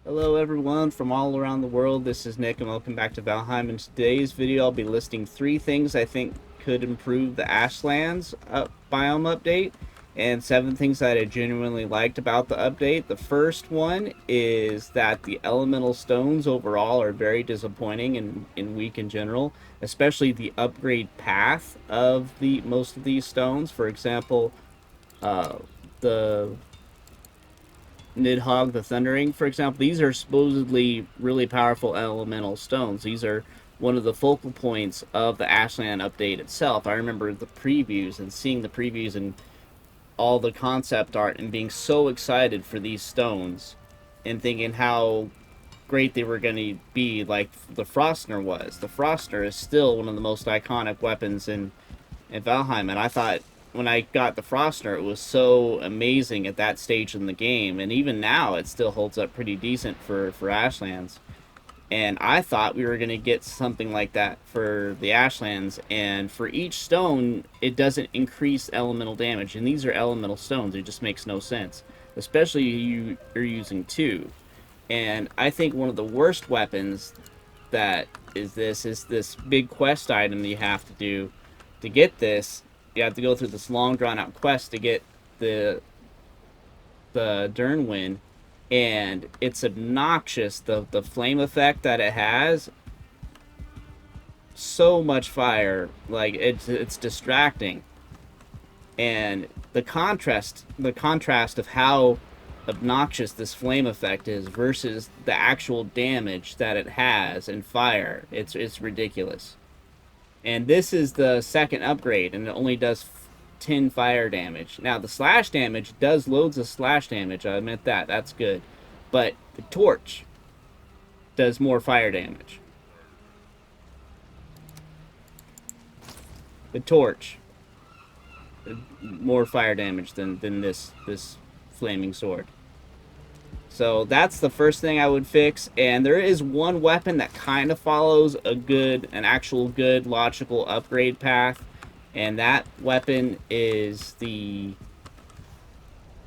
Hello everyone from all around the world, this is Nick and welcome back to Valheim. In today's video I'll be listing 3 things I think could improve the Ashlands biome update and 7 things that I genuinely liked about the update. The first one is that the elemental stones overall are very disappointing and weak in general, especially the upgrade path of most of these stones. For example, the Nidhogg the Thundering, for example, these are supposedly really powerful elemental stones. These are one of the focal points of the Ashland update itself. I remember the previews and seeing the previews and all the concept art and being so excited for these stones and thinking how great they were going to be, like the Frostner was. The Frostner is still one of the most iconic weapons in Valheim, and I thought when I got the Frostner, it was so amazing at that stage in the game, and even now it still holds up pretty decent for Ashlands. And I thought we were going to get something like that for the Ashlands, and for each stone, it doesn't increase elemental damage, and these are elemental stones. It just makes no sense, especially you're using 2. And I think one of the worst weapons that is this big quest item that you have to do to get this. You have to go through this long drawn out quest to get the Dernwin, and it's obnoxious, the flame effect that it has. So much fire, like it's distracting, and the contrast of how obnoxious this flame effect is versus the actual damage that it has in fire, it's ridiculous. And this is the second upgrade, and it only does 10 fire damage. Now, the slash damage does loads of slash damage, I admit that. That's good. But the torch does more fire damage. The torch, more fire damage than this flaming sword. So that's the first thing I would fix. And there is one weapon that kind of follows an actual good logical upgrade path, and that weapon is the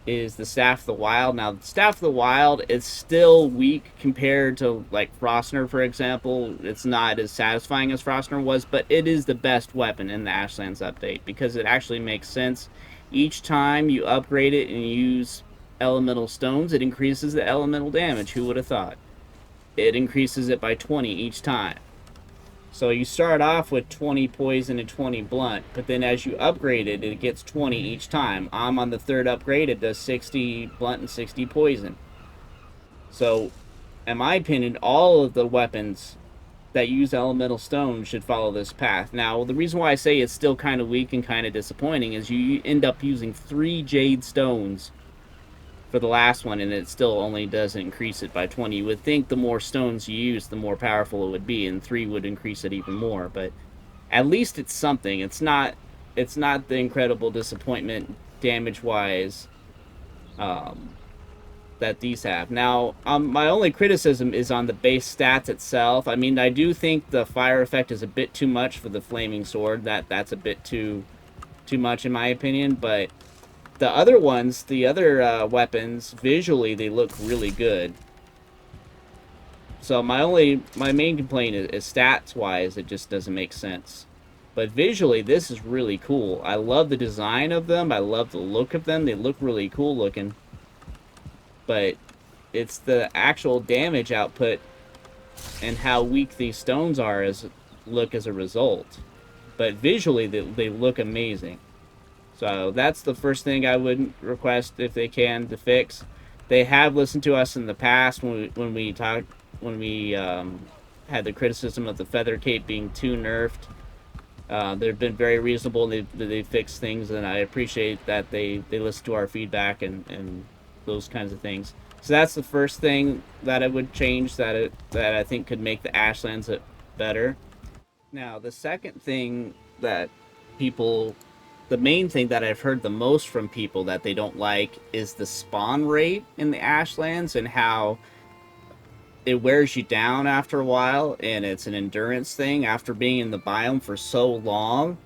Staff of the Wild. Now, the Staff of the Wild is still weak compared to like Frostner, for example. It's not as satisfying as Frostner was, but it is the best weapon in the Ashlands update because it actually makes sense. Each time you upgrade it and use elemental stones, it increases the elemental damage. Who would have thought? It increases it by 20 each time. So you start off with 20 poison and 20 blunt, but then as you upgrade it, it gets 20 each time. I'm on the 3rd upgrade, it does 60 blunt and 60 poison. So, in my opinion, all of the weapons that use elemental stones should follow this path. Now, the reason why I say it's still kind of weak and kind of disappointing is you end up using 3 jade stones for the last one, and it still only doesn't increase it by 20. You would think the more stones you use, the more powerful it would be, and 3 would increase it even more. But at least it's something. It's not the incredible disappointment damage-wise that these have. Now, my only criticism is on the base stats itself. I mean, I do think the fire effect is a bit too much for the flaming sword. That's a bit too much in my opinion, but the other ones, the other weapons, visually they look really good. So my main complaint is stats wise, it just doesn't make sense. But visually, this is really cool. I love the design of them. I love the look of them. They look really cool looking. But it's the actual damage output and how weak these stones are as a result. But visually, they look amazing. So that's the first thing I would request if they can to fix. They have listened to us in the past when we had the criticism of the feather cape being too nerfed. They've been very reasonable. They fixed things, and I appreciate that they listen to our feedback and those kinds of things. So that's the first thing that I would change that I think could make the Ashlands better. Now, the second thing that the main thing that I've heard the most from people that they don't like is the spawn rate in the Ashlands and how it wears you down after a while, and it's an endurance thing. After being in the biome for so long,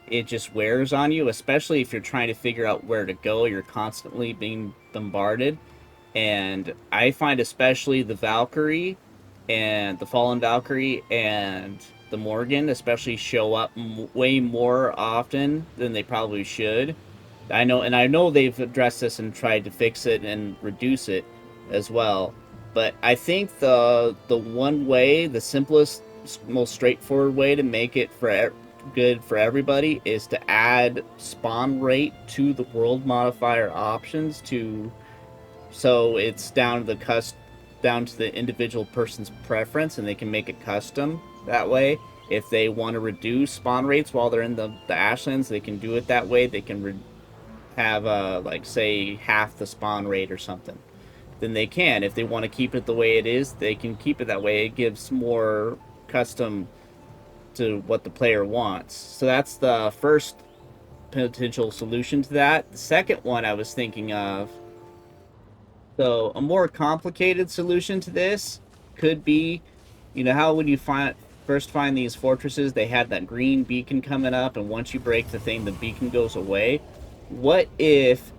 it just wears on you, especially if you're trying to figure out where to go. You're constantly being bombarded. And I find especially the Valkyrie and the Fallen Valkyrie and the Morgan especially show up way more often than they probably should. I know they've addressed this and tried to fix it and reduce it as well. But I think the one way, the simplest, most straightforward way to make it good for everybody is to add spawn rate to the world modifier options to so it's down to the individual person's preference, and they can make it custom that way. If they want to reduce spawn rates while they're in the ashlands, they can do it that way. They can have like say half the spawn rate or something. Then they can. If they want to keep it the way it is, they can keep it that way. It gives more custom to what the player wants. So that's the first potential solution to that. The second one I was thinking of, so a more complicated solution to this could be, you know, how when you first find these fortresses, they had that green beacon coming up, and once you break the thing, the beacon goes away. What if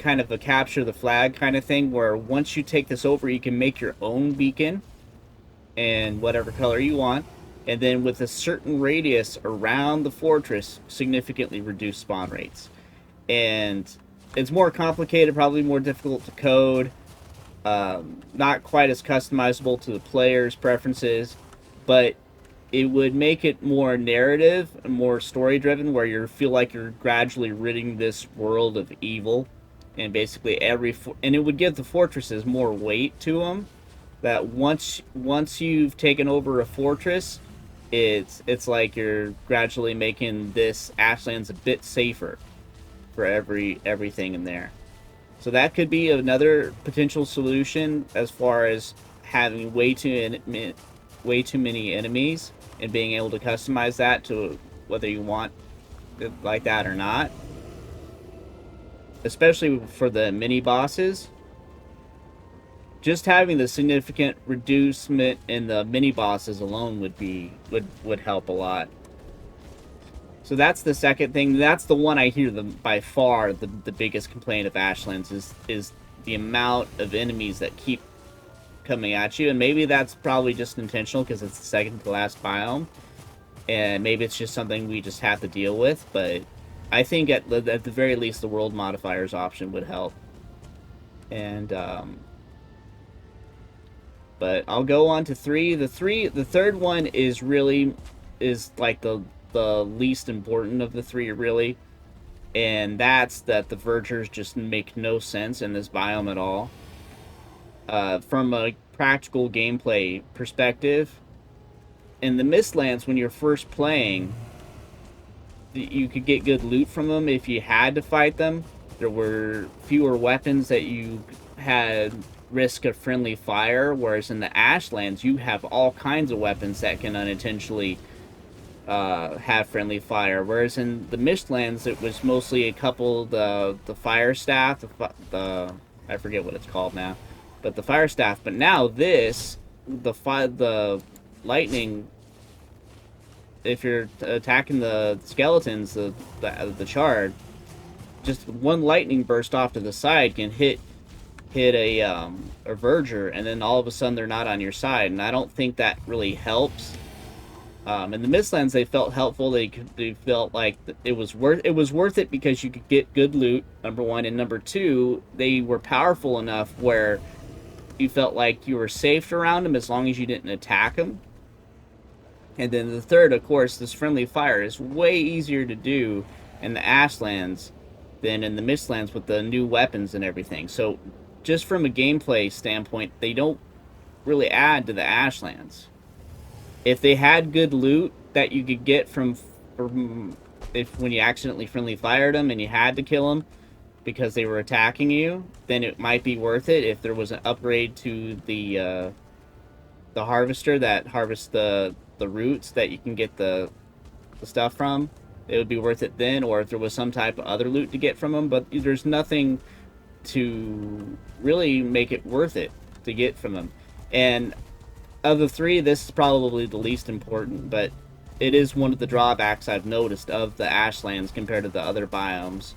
kind of a capture the flag kind of thing, where once you take this over, you can make your own beacon and whatever color you want, and then with a certain radius around the fortress, significantly reduce spawn rates. And it's more complicated, probably more difficult to code, not quite as customizable to the player's preferences, but it would make it more narrative and more story driven, where you feel like you're gradually ridding this world of evil, and basically and it would give the fortresses more weight to them. That once you've taken over a fortress, it's like you're gradually making this Ashlands a bit safer for everything in there. So that could be another potential solution as far as having way too many enemies and being able to customize that to whether you want it like that or not. Especially for the mini bosses, just having the significant reducement in the mini bosses alone would help a lot. So that's the second thing. That's the one I hear by far the biggest complaint of Ashlands is the amount of enemies that keep coming at you. And maybe that's probably just intentional because it's the second to last biome. And maybe it's just something we just have to deal with. But I think at the very least the world modifiers option would help. And but I'll go on to 3. The third one is like the least important of the 3, really, and that's that the dvergers just make no sense in this biome at all. From a practical gameplay perspective, in the Mistlands, when you're first playing, you could get good loot from them if you had to fight them. There were fewer weapons that you had risk of friendly fire, whereas in the Ashlands, you have all kinds of weapons that can unintentionally have friendly fire, whereas in the Mistlands it was mostly a couple the fire staff, the I forget what it's called now, but the fire staff. But now the lightning, if you're attacking the skeletons, the charred, just one lightning burst off to the side can hit a verger, and then all of a sudden they're not on your side, and I don't think that really helps. In the Mistlands, they felt helpful. They felt like it was worth it because you could get good loot, number one, and number two, they were powerful enough where you felt like you were safe around them as long as you didn't attack them. And then the third, of course, this friendly fire is way easier to do in the Ashlands than in the Mistlands with the new weapons and everything. So just from a gameplay standpoint, they don't really add to the Ashlands. If they had good loot that you could get from when you accidentally friendly fired them and you had to kill them because they were attacking you, then it might be worth it. If there was an upgrade to the harvester that harvests the roots that you can get the stuff from, it would be worth it then. Or if there was some type of other loot to get from them, but there's nothing to really make it worth it to get from them. And of the 3, this is probably the least important, but it is one of the drawbacks I've noticed of the Ashlands compared to the other biomes.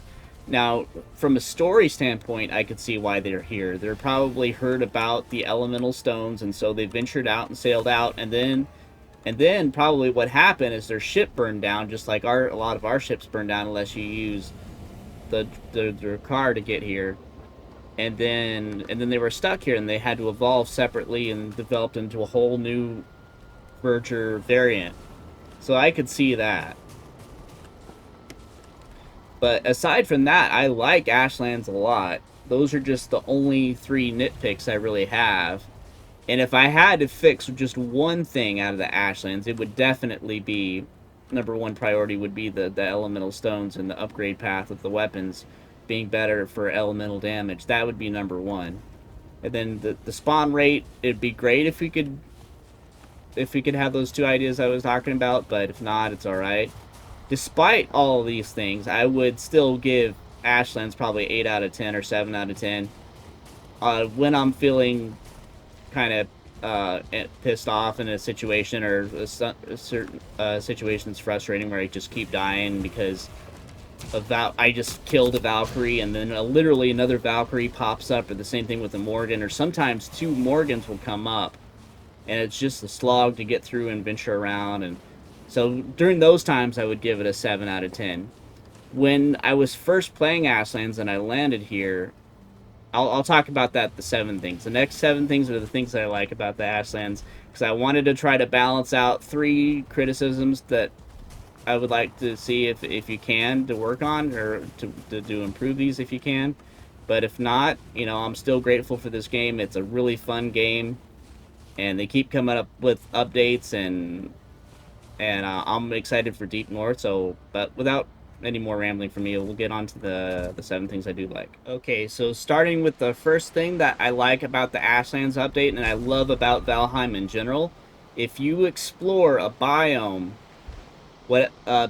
Now, from a story standpoint, I could see why they're here. They're probably heard about the elemental stones, and so they ventured out and sailed out, and then probably what happened is their ship burned down, just like a lot of our ships burned down, unless you use the car to get here. And then they were stuck here, and they had to evolve separately and developed into a whole new dverger variant. So I could see that. But aside from that, I like Ashlands a lot. Those are just the only three nitpicks I really have. And if I had to fix just one thing out of the Ashlands, it would definitely be, number one priority would be the elemental stones and the upgrade path of the weapons being better for elemental damage. That would be number one. And then the spawn rate, it'd be great if we could have those two ideas I was talking about, but if not, it's alright. Despite all of these things, I would still give Ashlands probably 8 out of 10 or 7 out of 10. When I'm feeling kind of pissed off in a situation, or a certain situation's frustrating where I just keep dying because I just killed a Valkyrie, and then literally another Valkyrie pops up, or the same thing with a Morgen, or sometimes two Morgens will come up, and it's just a slog to get through and venture around. And so during those times, I would give it a 7 out of 10. When I was first playing Ashlands and I landed here, I'll talk about that, the 7 things. The next 7 things are the things that I like about the Ashlands, because I wanted to try to balance out 3 criticisms that I would like to see if you can, to work on, or to improve these if you can. But if not, you know, I'm still grateful for this game. It's a really fun game, and they keep coming up with updates, and I'm excited for Deep North. So, but without any more rambling from me, we'll get on to the 7 things I do like. Okay, so starting with the first thing that I like about the Ashlands update, and I love about Valheim in general, if you explore a biome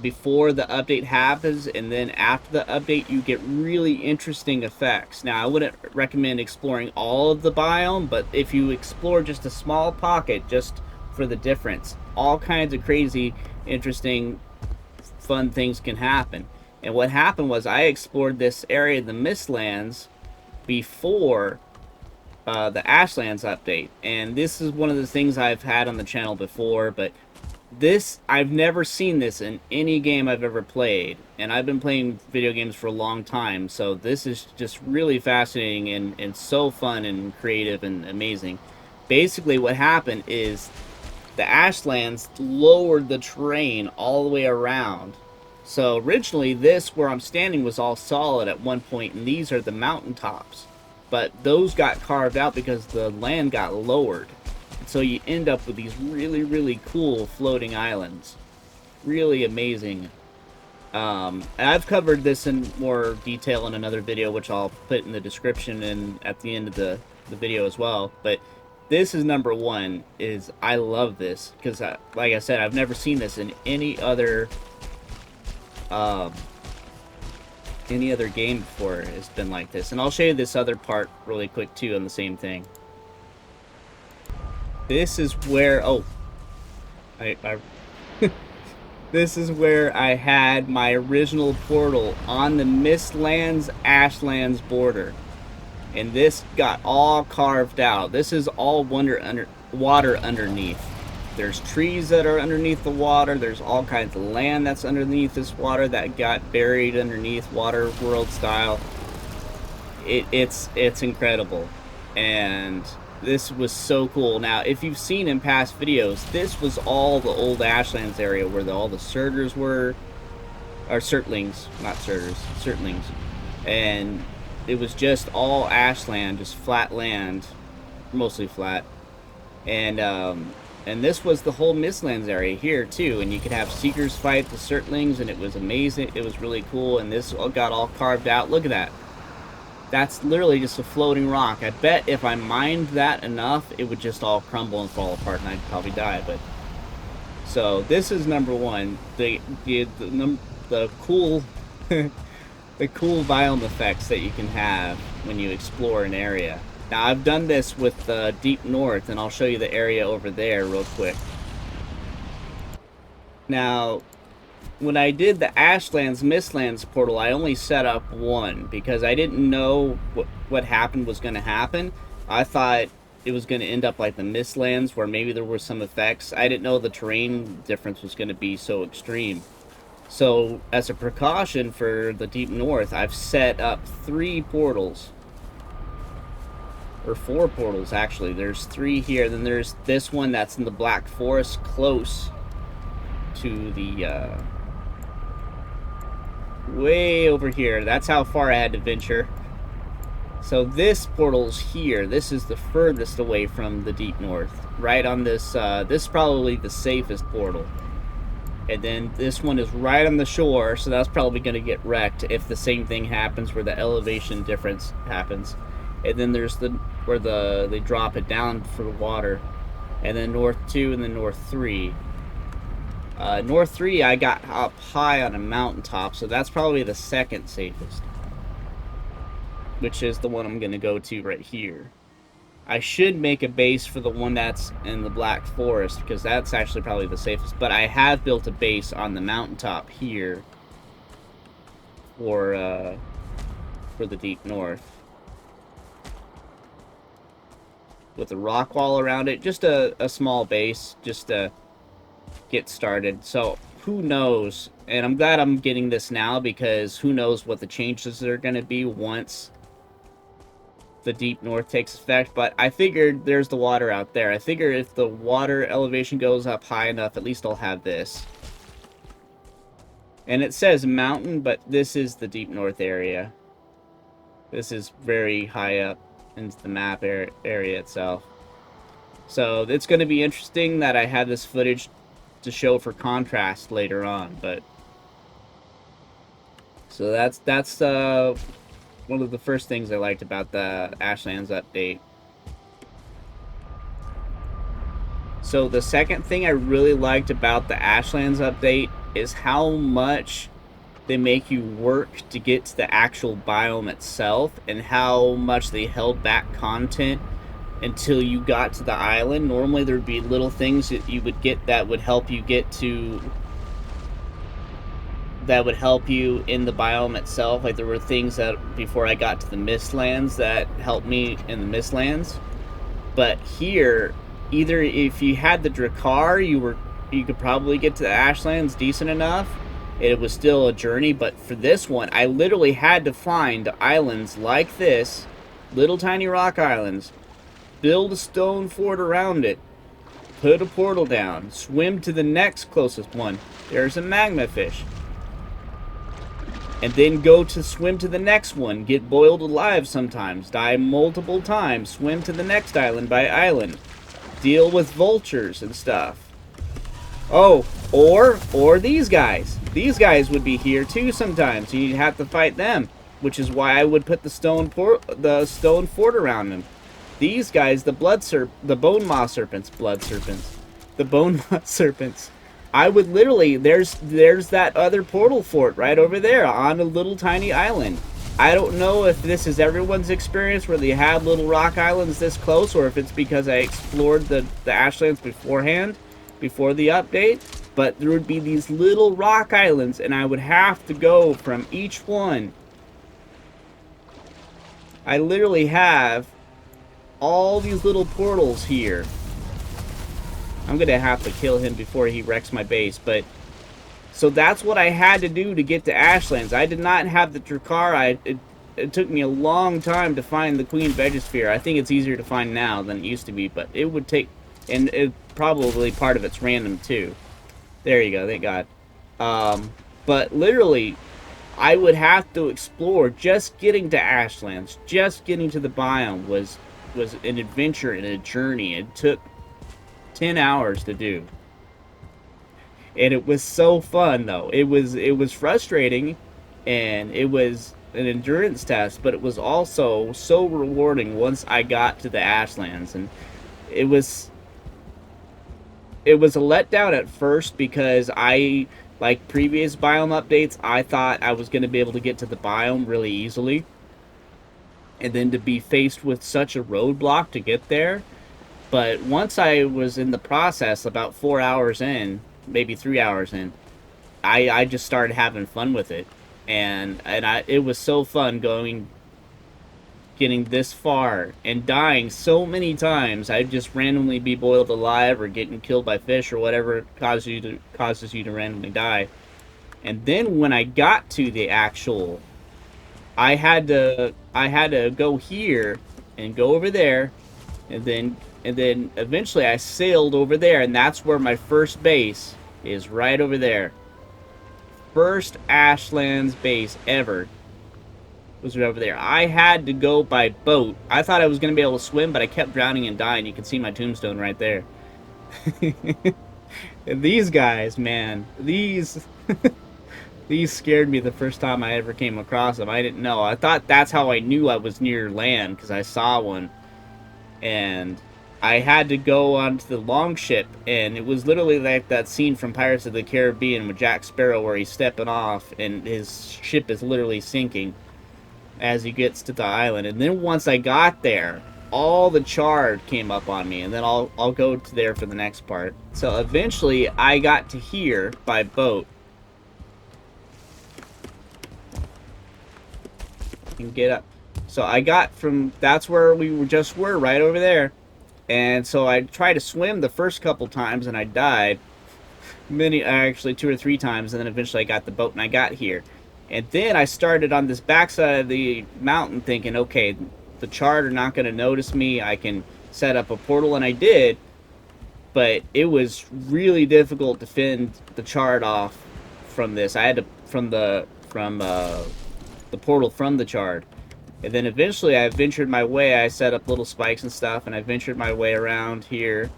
before the update happens, and then after the update, you get really interesting effects. Now, I wouldn't recommend exploring all of the biome, but if you explore just a small pocket, just for the difference, all kinds of crazy, interesting, fun things can happen. And what happened was, I explored this area, the Mistlands, before the Ashlands update, and this is one of the things I've had on the channel before, but I've never seen this in any game I've ever played, and I've been playing video games for a long time, so this is just really fascinating and so fun and creative and amazing. Basically, what happened is the Ashlands lowered the terrain all the way around. So originally, this, where I'm standing, was all solid at one point, and these are the mountaintops. But those got carved out because the land got lowered. So you end up with these really, really cool floating islands. Really amazing. And I've covered this in more detail in another video, which I'll put in the description and at the end of the video as well. But this is number one. I love this because, like I said, I've never seen this in any other game before. It's been like this. And I'll show you this other part really quick too on the same thing. This is where, this is where I had my original portal, on the Mistlands Ashlands border. And this got all carved out. This is all water underneath. There's trees that are underneath the water. There's all kinds of land that's underneath this water that got buried underneath, water world style. It's incredible. And this was so cool. Now, if you've seen in past videos, this was all the old Ashlands area where all the surgers were, or surtlings, not surgers, surtlings. And it was just all ashland, just flat land, mostly flat. And this was the whole Mistlands area here too, and you could have seekers fight the surtlings, and it was amazing. It was really cool, and this got all carved out. Look at that. That's literally just a floating rock. I bet if I mined that enough, it would just all crumble and fall apart, and I'd probably die. But so this is number one. The cool the cool biome effects that you can have when you explore an area. Now, I've done this with Deep North, and I'll show you the area over there real quick. Now, when I did the Ashlands Mistlands portal, I only set up one because I didn't know what happened was going to happen. I thought it was going to end up like the Mistlands, where maybe there were some effects. I didn't know the terrain difference was going to be so extreme. So, as a precaution for the Deep North, I've set up 3 portals. Or 4 portals, actually. There's 3 here. Then there's this one that's in the Black Forest, close to the, way over here. That's how far I had to venture. So this portal's here. This is the furthest away from the Deep North. Right on this, this is probably the safest portal. And then this one is right on the shore, so that's probably going to get wrecked if the same thing happens where the elevation difference happens. And then there's the where they drop it down for the water. And then North 2 and then North 3. North 3 I got up high on a mountaintop, so that's probably the second safest. Which is the one I'm going to go to right here. I should make a base for the one that's in the Black Forest, because that's actually probably the safest. But I have built a base on the mountaintop here for the Deep North, with a rock wall around it. Just a small base, just to get started. So who knows? And I'm glad I'm getting this now, because who knows what the changes are going to be once the Deep North takes effect. But I figured there's the water out there. I figure if the water elevation goes up high enough, at least I'll have this. And it says mountain, but this is the Deep North area. This is very high up into the map area itself. So it's going to be interesting that I have this footage to show for contrast later on. But so that's one of the first things I liked about the Ashlands update. So the second thing I really liked about the Ashlands update is how much they make you work to get to the actual biome itself, and how much they held back content until you got to the island. Normally there would be little things that you would get that would help you get to, that would help you in the biome itself. Like there were things that before I got to the Mistlands that helped me in the Mistlands. But here, either if you had the Drakkar, you could probably get to the Ashlands decent enough. It was still a journey, but for this one, I literally had to find islands like this, little tiny rock islands, build a stone fort around it, put a portal down, swim to the next closest one. There's a magma fish. And then go to swim to the next one, get boiled alive sometimes, die multiple times, swim to the next island by island, deal with vultures and stuff. Oh, or these guys. These guys would be here too sometimes. You'd have to fight them, which is why I would put the stone fort around them. These guys, the bonemaw serpents, the bonemaw serpents. I would literally, there's that other portal fort right over there on a little tiny island. I don't know if this is everyone's experience where they have little rock islands this close, or if it's because I explored the Ashlands beforehand, before the update. But there would be these little rock islands, and I would have to go from each one. I literally have all these little portals here. I'm gonna have to kill him before he wrecks my base, but so that's what I had to do to get to Ashlands. I did not have the Drakkar. It took me a long time to find the Queen Vegosphere. I think it's easier to find now than it used to be, but it would take, and probably part of it's random too. There you go, thank God. But literally, I would have to explore. Just getting to Ashlands, just getting to the biome was an adventure and a journey. It took 10 hours to do, and it was so fun though. It was frustrating, and it was an endurance test, but it was also so rewarding once I got to the Ashlands. And it was a letdown at first, because I, like previous biome updates, I thought I was going to be able to get to the biome really easily, and then to be faced with such a roadblock to get there. But once I was in the process, about 4 hours in, maybe 3 hours in, I just started having fun with it, and it was so fun getting this far and dying so many times. I'd just randomly be boiled alive or getting killed by fish or whatever causes you to randomly die. And then when I got to the actual, I had to go here and go over there, and then eventually I sailed over there, and that's where my first base is, right over there. First Ashlands base ever was right over there. I had to go by boat. I thought I was going to be able to swim, but I kept drowning and dying. You can see my tombstone right there. And these guys, man, these scared me the first time I ever came across them. I didn't know. I thought that's how I knew I was near land, because I saw one. And I had to go onto the longship, and it was literally like that scene from Pirates of the Caribbean with Jack Sparrow where he's stepping off and his ship is literally sinking as he gets to the island. And then once I got there, all the charred came up on me, and then I'll go to there for the next part. So eventually I got to here by boat and get up. So I got from, that's where we were right over there. And so I tried to swim the first couple times and I died. Actually 2 or 3 times, and then eventually I got the boat and I got here. And then I started on this backside of the mountain thinking, okay, the charred are not going to notice me. I can set up a portal, and I did. But it was really difficult to fend the charred off from this. I had to from the portal from the charred. And then eventually I ventured my way. I set up little spikes and stuff, and I ventured my way around here.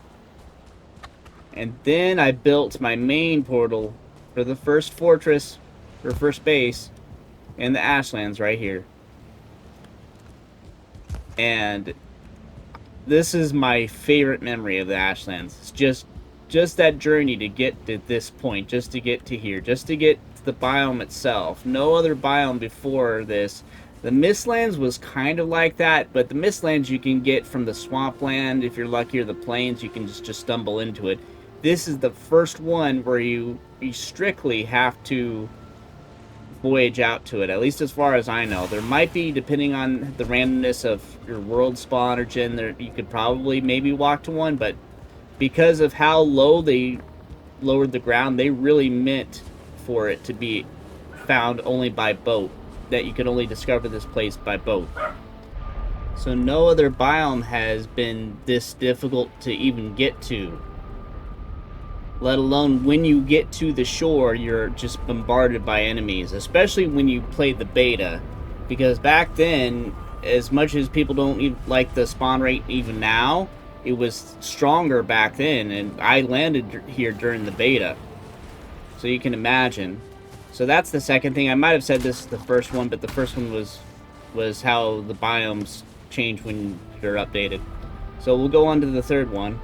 And then I built my main portal for the first fortress, or first base, in the Ashlands right here. And this is my favorite memory of the Ashlands. It's just that journey to get to this point, just to get to here, just to get to the biome itself. No other biome before this. The Mistlands was kind of like that, but the Mistlands you can get from the swampland. If you're lucky, or the plains, you can just stumble into it. This is the first one where you strictly have to voyage out to it, at least as far as I know. There might be, depending on the randomness of your world spawn or gen, there you could probably maybe walk to one, but because of how low they lowered the ground, they really meant for it to be found only by boat, that you could only discover this place by boat. So no other biome has been this difficult to even get to, let alone when you get to the shore, you're just bombarded by enemies, especially when you play the beta. Because back then, as much as people don't even like the spawn rate even now, it was stronger back then, and I landed here during the beta. So you can imagine. So that's the second thing. I might have said this is the first one, but the first one was how the biomes change when you're updated. So we'll go on to the third one.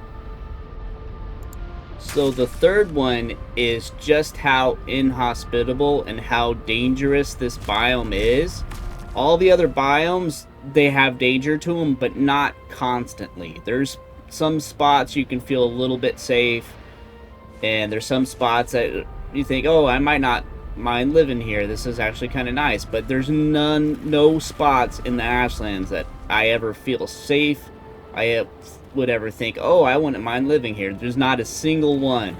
So the third one is just how inhospitable and how dangerous this biome is. All the other biomes, they have danger to them, but not constantly. There's some spots you can feel a little bit safe, and there's some spots that you think, oh, I might not mind living here. This is actually kind of nice. But there's no spots in the Ashlands that I ever feel safe. I would ever think, oh, I wouldn't mind living here. There's not a single one.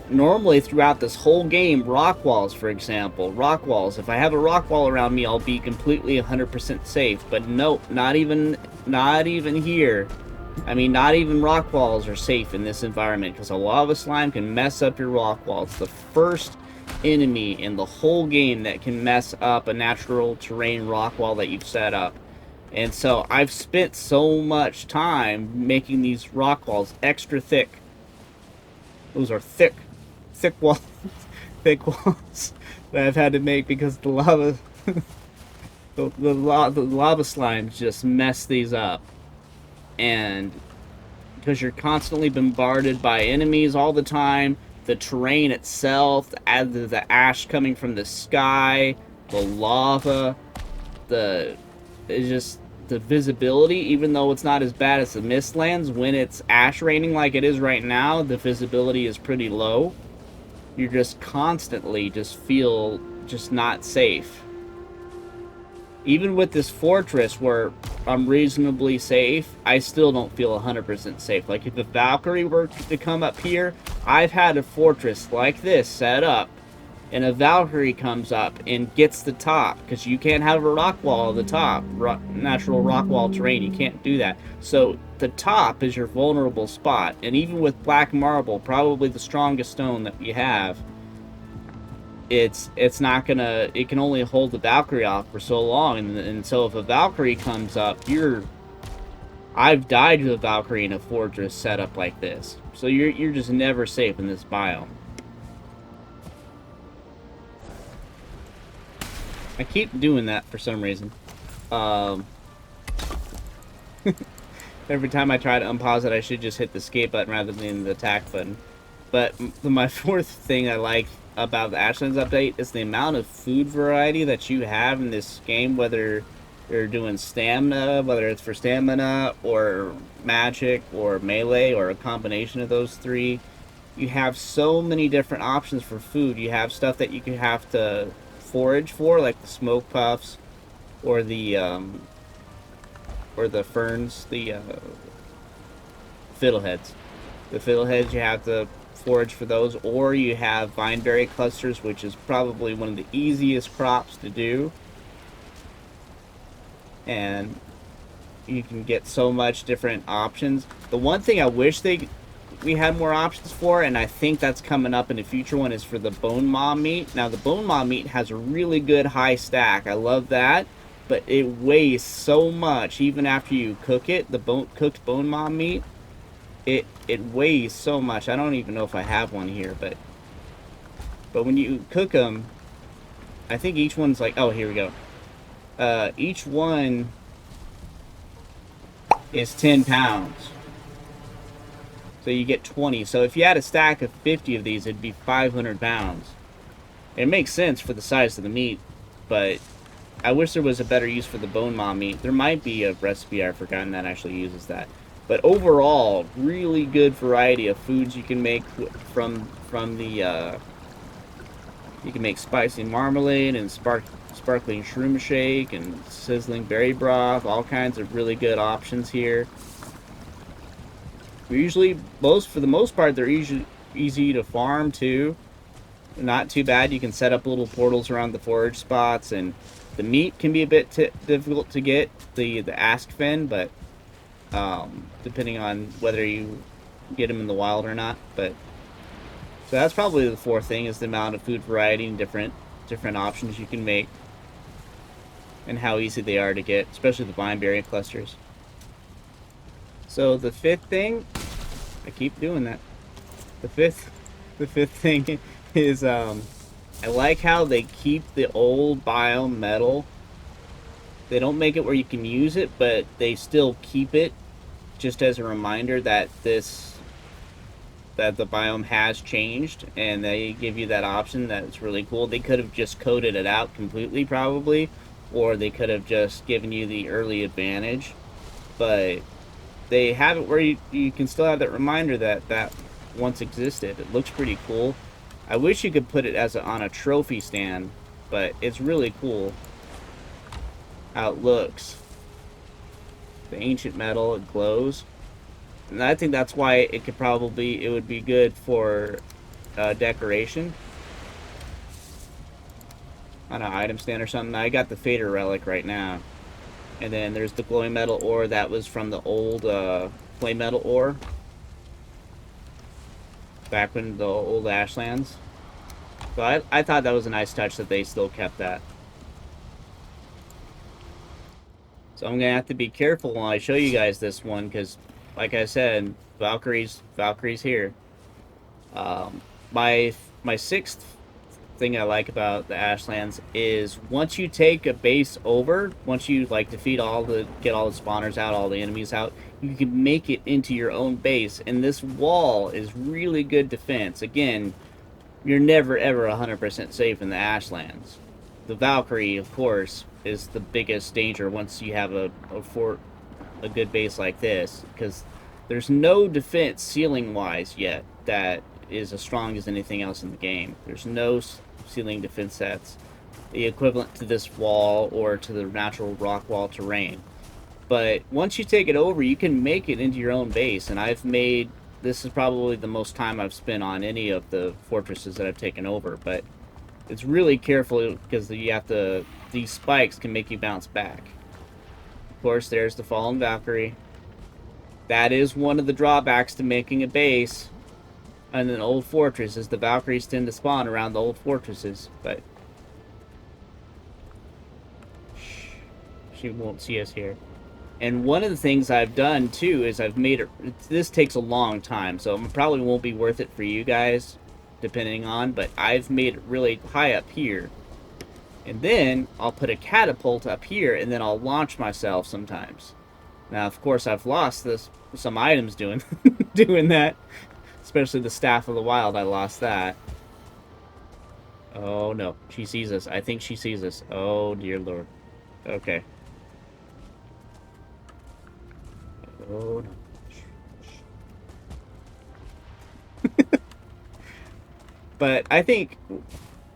Normally throughout this whole game, rock walls, for example, rock walls, if I have a rock wall around me, I'll be completely 100% safe. But nope, not even here. I mean, not even rock walls are safe in this environment, because a lava slime can mess up your rock wall. It's the first enemy in the whole game that can mess up a natural terrain rock wall that you've set up. And so I've spent so much time making these rock walls extra thick. Those are thick walls, thick walls that I've had to make because the lava, the lava slimes just mess these up. And because you're constantly bombarded by enemies all the time, the terrain itself, the ash coming from the sky, the lava, it's just the visibility, even though it's not as bad as the Mistlands, when it's ash raining like it is right now, the visibility is pretty low. you're just constantly just feel just not safe. Even with this fortress where I'm reasonably safe, I still don't feel 100% safe. Like, if a Valkyrie were to come up here, I've had a fortress like this set up, and a Valkyrie comes up and gets the top, because you can't have a rock wall at the top. Natural rock wall terrain, you can't do that. So the top is your vulnerable spot, and even with black marble, probably the strongest stone that we have, it's not gonna, it can only hold the Valkyrie off for so long, and so if a Valkyrie comes up, I've died to a Valkyrie in a fortress set up like this, so you're just never safe in this biome. I keep doing that for some reason. Every time I try to unpause it, I should just hit the escape button rather than the attack button. But my fourth thing I like about the Ashlands update is the amount of food variety that you have in this game, whether you're doing stamina, whether it's for stamina, or magic, or melee, or a combination of those three. You have so many different options for food. You have stuff that you can have to forage for, like the smoke puffs, or the ferns, the fiddleheads. The fiddleheads, you have to forage for those, or you have vineberry clusters, which is probably one of the easiest crops to do, and you can get so much different options. The one thing I wish we had more options for, and I think that's coming up in a future one, is for the bonemaw meat. Now, the bonemaw meat has a really good high stack. I love that, but it weighs so much even after you cook it. The cooked bonemaw meat, it weighs so much. I don't even know if I have one here, but when you cook them, I think each one's like, oh, here we go. Each one is 10 pounds. So you get 20. So if you had a stack of 50 of these, it'd be 500 pounds. It makes sense for the size of the meat, but I wish there was a better use for the bonemaw meat. There might be a recipe I've forgotten that actually uses that. But overall, really good variety of foods you can make from the you can make spicy marmalade and sparkling shroom shake and sizzling berry broth. All kinds of really good options here. Usually, for the most part, they're easy to farm too. Not too bad. You can set up little portals around the forage spots, and the meat can be a bit difficult to get, the askvin, but depending on whether you get them in the wild or not. But so that's probably the fourth thing, is the amount of food variety and different options you can make, and how easy they are to get, especially the vineberry clusters. So the fifth thing, I keep doing that. The fifth thing is I like how they keep the old biome metal. They don't make it where you can use it, but they still keep it just as a reminder that the biome has changed, and they give you that option. That's really cool. They could have just coded it out completely, probably, or they could have just given you the early advantage, but they have it where you can still have that reminder that once existed. It looks pretty cool. I wish you could put it on a trophy stand, but it's really cool how it looks. The ancient metal, it glows, and I think that's why it would be good for decoration on an item stand or something. I got the fader relic right now. And then there's the glowing metal ore that was from the old flame metal ore, back when the old Ashlands. So I thought that was a nice touch that they still kept that. So I'm gonna have to be careful when I show you guys this one, because, like I said, Valkyrie's here. My sixth thing I like about the Ashlands is, once you take a base over, once you get all the spawners out, all the enemies out, you can make it into your own base, and this wall is really good defense. Again, you're never ever 100% safe in the Ashlands. The Valkyrie, of course, is the biggest danger once you have a good base like this, because there's no defense ceiling wise yet that is as strong as anything else in the game. There's no ceiling defense sets the equivalent to this wall or to the natural rock wall terrain. But once you take it over, you can make it into your own base, and I've made... This is probably the most time I've spent on any of the fortresses that I've taken over, but it's really careful because you have to... These spikes can make you bounce back. Of course, there's the fallen Valkyrie. That is one of the drawbacks to making a base in an old fortress, is the Valkyries tend to spawn around the old fortresses, but she won't see us here. And one of the things I've done, too, is I've made it... This takes a long time, so it probably won't be worth it for you guys, depending on, but I've made it really high up here. And then I'll put a catapult up here, and then I'll launch myself sometimes. Now, of course, I've lost some items doing doing that. Especially the Staff of the Wild, I lost that. Oh, no. She sees us. I think she sees us. Oh, dear Lord. Okay. Oh, no. But I think...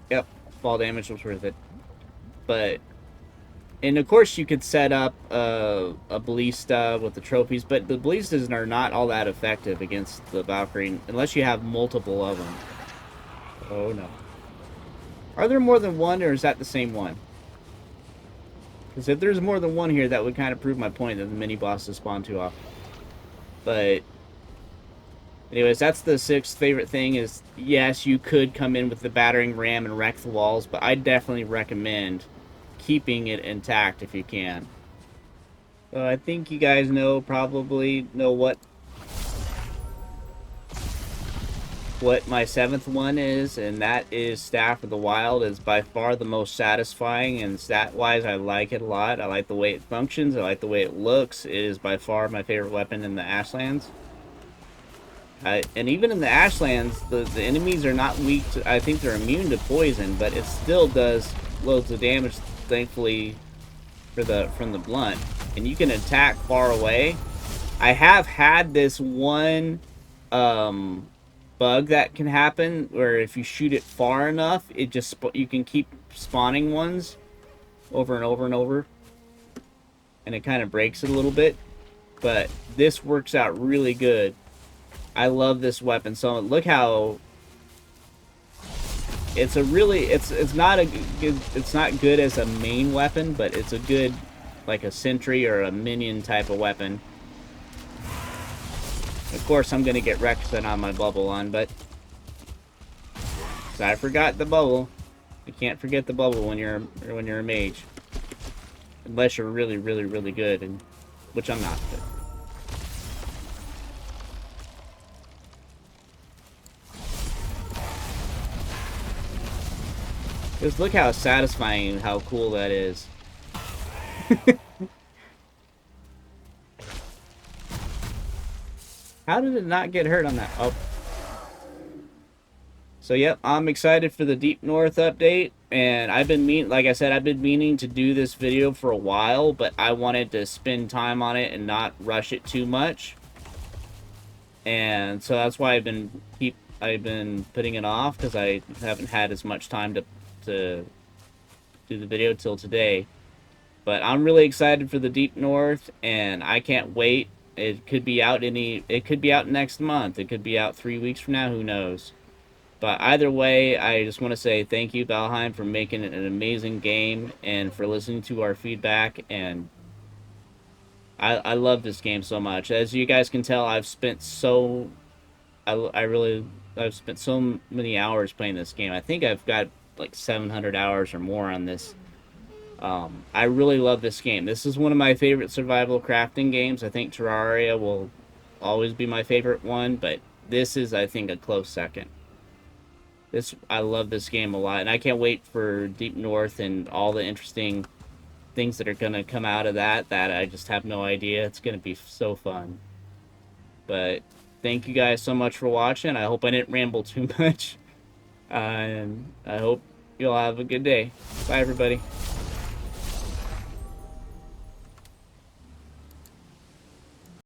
Yep, fall damage was worth it. But... And of course you could set up a ballista with the trophies, but the ballistas are not all that effective against the Valkyrie, unless you have multiple of them. Oh, no. Are there more than one, or is that the same one? Because if there's more than one here, that would kind of prove my point that the mini-bosses spawn too often. But... Anyways, that's the sixth favorite thing is, yes, you could come in with the battering ram and wreck the walls, but I definitely recommend keeping it intact if you can. So I think you guys probably know what my seventh one is, and that is Staff of the Wild. Is by far the most satisfying, and stat-wise I like it a lot. I like the way it functions, I like the way it looks. It is by far my favorite weapon in the Ashlands. And even in the Ashlands, the enemies are not weak to... I think they're immune to poison, but it still does loads of damage, thankfully, from the blunt. And you can attack far away. I have had this one bug that can happen, where if you shoot it far enough, you can keep spawning ones over and over and over. And it kind of breaks it a little bit. But this works out really good. I love this weapon. So look how... It's a really... It's not good as a main weapon, but it's a good, like a sentry or a minion type of weapon. Of course, I'm gonna get wrecked because I don't have my bubble on, but... So I forgot the bubble. You can't forget the bubble when you're a mage. Unless you're really, really, really good, and which I'm not. But. Just look how satisfying and how cool that is. How did it not get hurt on that? Oh. So, yep, I'm excited for the Deep North update. And I've been like I said, I've been meaning to do this video for a while, but I wanted to spend time on it and not rush it too much. And so that's why I've been putting it off, because I haven't had as much time to do the video till today. But I'm really excited for the Deep North, and I can't wait. It could be out next month. It could be out 3 weeks from now, who knows. But either way, I just want to say thank you, Valheim, for making it an amazing game and for listening to our feedback. And I love this game so much. As you guys can tell, I've spent so many hours playing this game. I think I've got like 700 hours or more on this. I really love this game. This is one of my favorite survival crafting games. I think Terraria will always be my favorite one, but this is, I think, a close second. I love this game a lot, and I can't wait for Deep North and all the interesting things that are going to come out of that I just have no idea. It's going to be so fun. But thank you guys so much for watching. I hope I didn't ramble too much. And I hope you'll have a good day. Bye, everybody.